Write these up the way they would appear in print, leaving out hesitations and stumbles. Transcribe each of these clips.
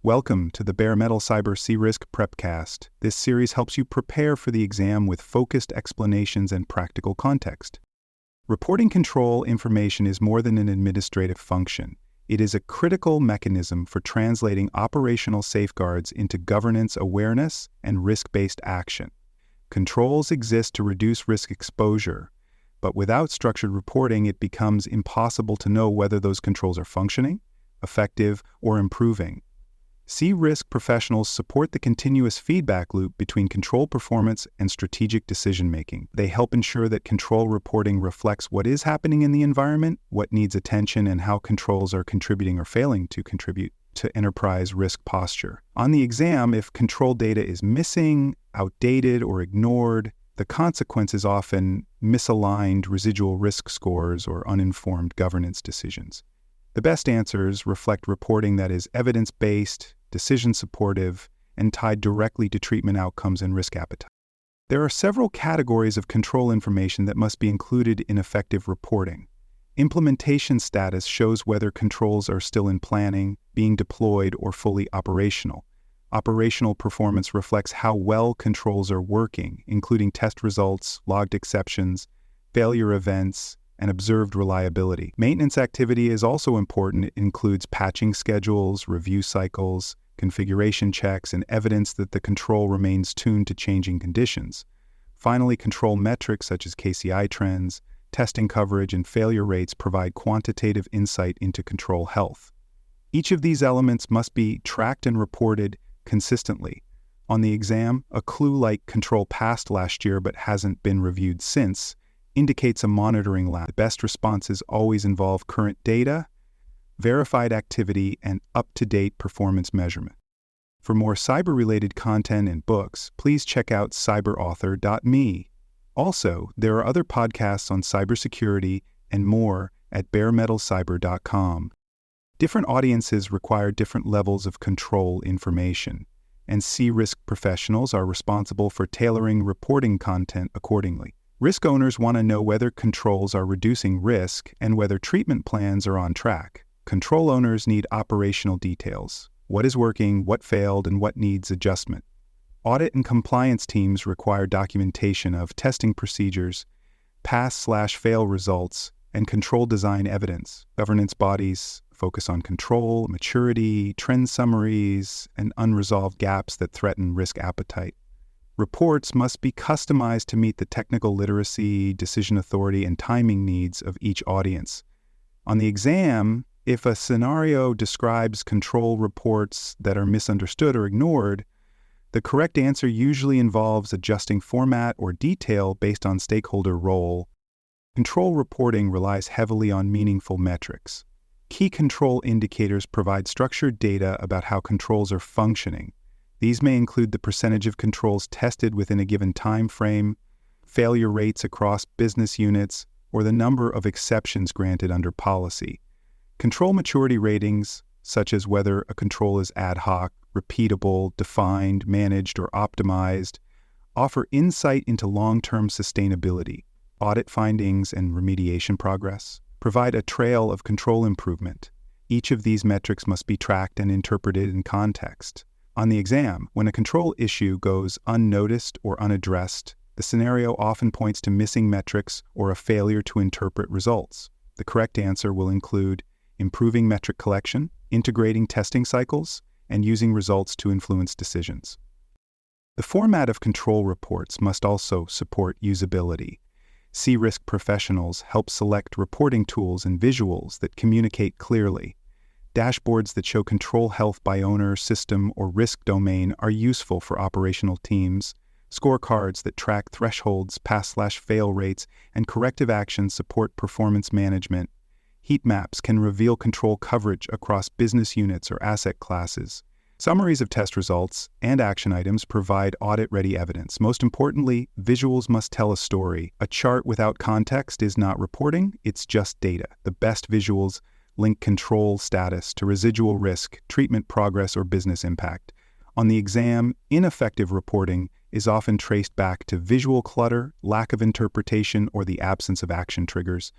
Welcome to the Bare Metal Cyber C-Risk Prepcast. This series helps you prepare for the exam with focused explanations and practical context. Reporting control information is more than an administrative function. It is a critical mechanism for translating operational safeguards into governance awareness and risk-based action. Controls exist to reduce risk exposure, but without structured reporting, it becomes impossible to know whether those controls are functioning, effective, or improving. C-Risk professionals support the continuous feedback loop between control performance and strategic decision-making. They help ensure that control reporting reflects what is happening in the environment, what needs attention, and how controls are contributing or failing to contribute to enterprise risk posture. On the exam, if control data is missing, outdated, or ignored, the consequence is often misaligned residual risk scores or uninformed governance decisions. The best answers reflect reporting that is evidence-based, decision-supportive, and tied directly to treatment outcomes and risk appetite. There are several categories of control information that must be included in effective reporting. Implementation status shows whether controls are still in planning, being deployed, or fully operational. Operational performance reflects how well controls are working, including test results, logged exceptions, failure events, and observed reliability. Maintenance activity is also important. It includes patching schedules, review cycles, configuration checks, and evidence that the control remains tuned to changing conditions. Finally, control metrics such as KCI trends, testing coverage, and failure rates provide quantitative insight into control health. Each of these elements must be tracked and reported consistently. On the exam, a clue like control passed last year but hasn't been reviewed since indicates a monitoring lag. The best responses always involve current data, verified activity, and up-to-date performance measurement. For more cyber-related content and books, please check out cyberauthor.me. Also, there are other podcasts on cybersecurity and more at baremetalcyber.com. Different audiences require different levels of control information, and C-Risk professionals are responsible for tailoring reporting content accordingly. Risk owners want to know whether controls are reducing risk and whether treatment plans are on track. Control owners need operational details: what is working, what failed, and what needs adjustment. Audit and compliance teams require documentation of testing procedures, pass/fail results, and control design evidence. Governance bodies focus on control, maturity, trend summaries, and unresolved gaps that threaten risk appetite. Reports must be customized to meet the technical literacy, decision authority, and timing needs of each audience. On the exam, if a scenario describes control reports that are misunderstood or ignored, the correct answer usually involves adjusting format or detail based on stakeholder role. Control reporting relies heavily on meaningful metrics. Key control indicators provide structured data about how controls are functioning. These may include the percentage of controls tested within a given time frame, failure rates across business units, or the number of exceptions granted under policy. Control maturity ratings, such as whether a control is ad hoc, repeatable, defined, managed, or optimized, offer insight into long-term sustainability. Audit findings and remediation progress provide a trail of control improvement. Each of these metrics must be tracked and interpreted in context. On the exam, when a control issue goes unnoticed or unaddressed, the scenario often points to missing metrics or a failure to interpret results. The correct answer will include improving metric collection, integrating testing cycles, and using results to influence decisions. The format of control reports must also support usability. C-Risk professionals help select reporting tools and visuals that communicate clearly. Dashboards that show control health by owner, system, or risk domain are useful for operational teams. Scorecards that track thresholds, pass/fail rates, and corrective actions support performance management. Heat maps can reveal control coverage across business units or asset classes. Summaries of test results and action items provide audit-ready evidence. Most importantly, visuals must tell a story. A chart without context is not reporting, it's just data. The best visuals link control status to residual risk, treatment progress, or business impact. On the exam, ineffective reporting is often traced back to visual clutter, lack of interpretation, or the absence of action triggers.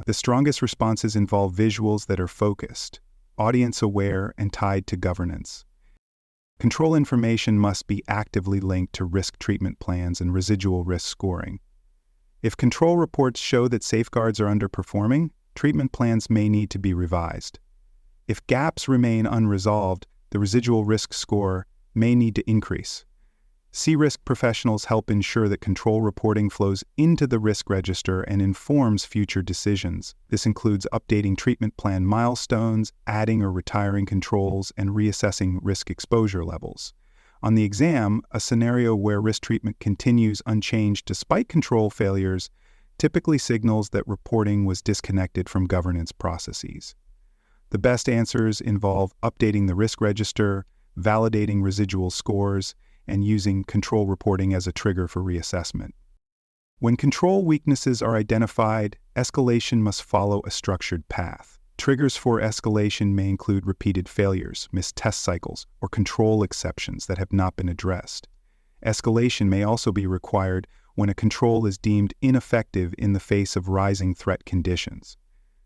The strongest responses involve visuals that are focused, audience-aware, and tied to governance. Control information must be actively linked to risk treatment plans and residual risk scoring. If control reports show that safeguards are underperforming, treatment plans may need to be revised. If gaps remain unresolved, the residual risk score may need to increase. C-risk professionals help ensure that control reporting flows into the risk register and informs future decisions. This includes updating treatment plan milestones, adding or retiring controls, and reassessing risk exposure levels. On the exam, a scenario where risk treatment continues unchanged despite control failures typically signals that reporting was disconnected from governance processes. The best answers involve updating the risk register, validating residual scores, and using control reporting as a trigger for reassessment. When control weaknesses are identified, escalation must follow a structured path. Triggers for escalation may include repeated failures, missed test cycles, or control exceptions that have not been addressed. Escalation may also be required when a control is deemed ineffective in the face of rising threat conditions.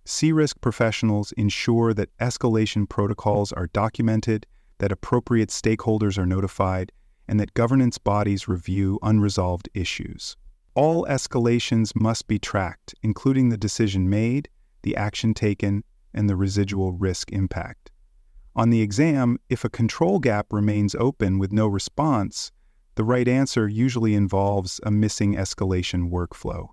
C-risk professionals ensure that escalation protocols are documented, that appropriate stakeholders are notified, and that governance bodies review unresolved issues. All escalations must be tracked, including the decision made, the action taken, and the residual risk impact. On the exam, if a control gap remains open with no response, the right answer usually involves a missing escalation workflow.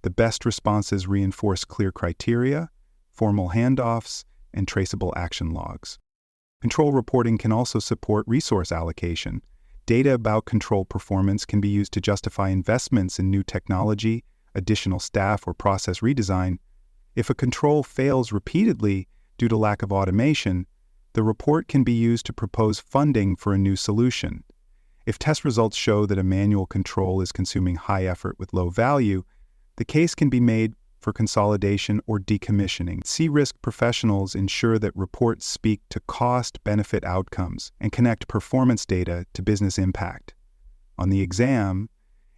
The best responses reinforce clear criteria, formal handoffs, and traceable action logs. Control reporting can also support resource allocation. Data about control performance can be used to justify investments in new technology, additional staff, or process redesign. If a control fails repeatedly due to lack of automation, the report can be used to propose funding for a new solution. If test results show that a manual control is consuming high effort with low value, the case can be made for consolidation or decommissioning. C-risk professionals ensure that reports speak to cost-benefit outcomes and connect performance data to business impact. On the exam,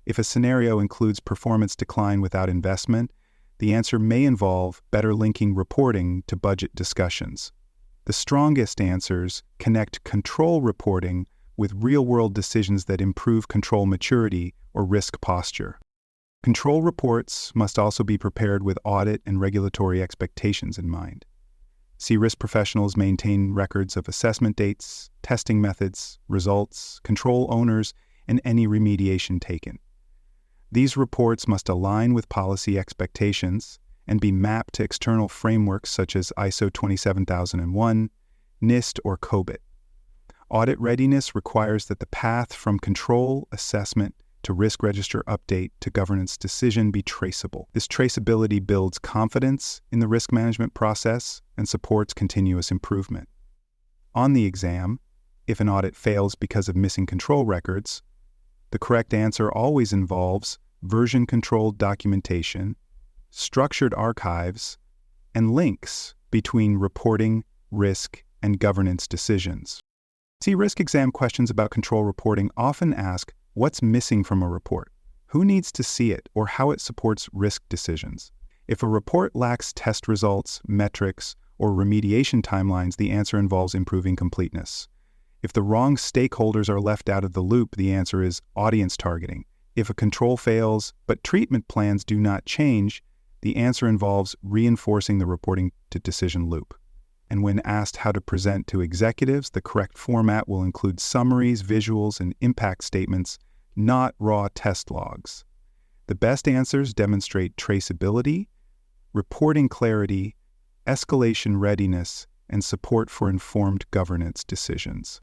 if a scenario includes performance decline without investment, the answer may involve better linking reporting to budget discussions. The strongest answers connect control reporting with real-world decisions that improve control maturity or risk posture. Control reports must also be prepared with audit and regulatory expectations in mind. C-risk professionals maintain records of assessment dates, testing methods, results, control owners, and any remediation taken. These reports must align with policy expectations and be mapped to external frameworks such as ISO 27001, NIST, or COBIT. Audit readiness requires that the path from control assessment to risk register update to governance decision be traceable. This traceability builds confidence in the risk management process and supports continuous improvement. On the exam, if an audit fails because of missing control records, the correct answer always involves version-controlled documentation, structured archives, and links between reporting, risk, and governance decisions. C-risk exam questions about control reporting often ask what's missing from a report, who needs to see it, or how it supports risk decisions. If a report lacks test results, metrics, or remediation timelines, the answer involves improving completeness. If the wrong stakeholders are left out of the loop, the answer is audience targeting. If a control fails, but treatment plans do not change, the answer involves reinforcing the reporting to decision loop. And when asked how to present to executives, the correct format will include summaries, visuals, and impact statements, not raw test logs. The best answers demonstrate traceability, reporting clarity, escalation readiness, and support for informed governance decisions.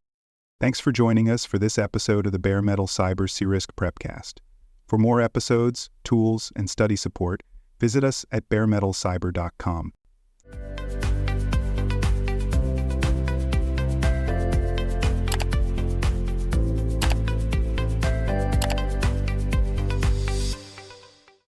Thanks for joining us for this episode of the Bare Metal Cyber C-Risk Prepcast. For more episodes, tools, and study support, visit us at baremetalcyber.com.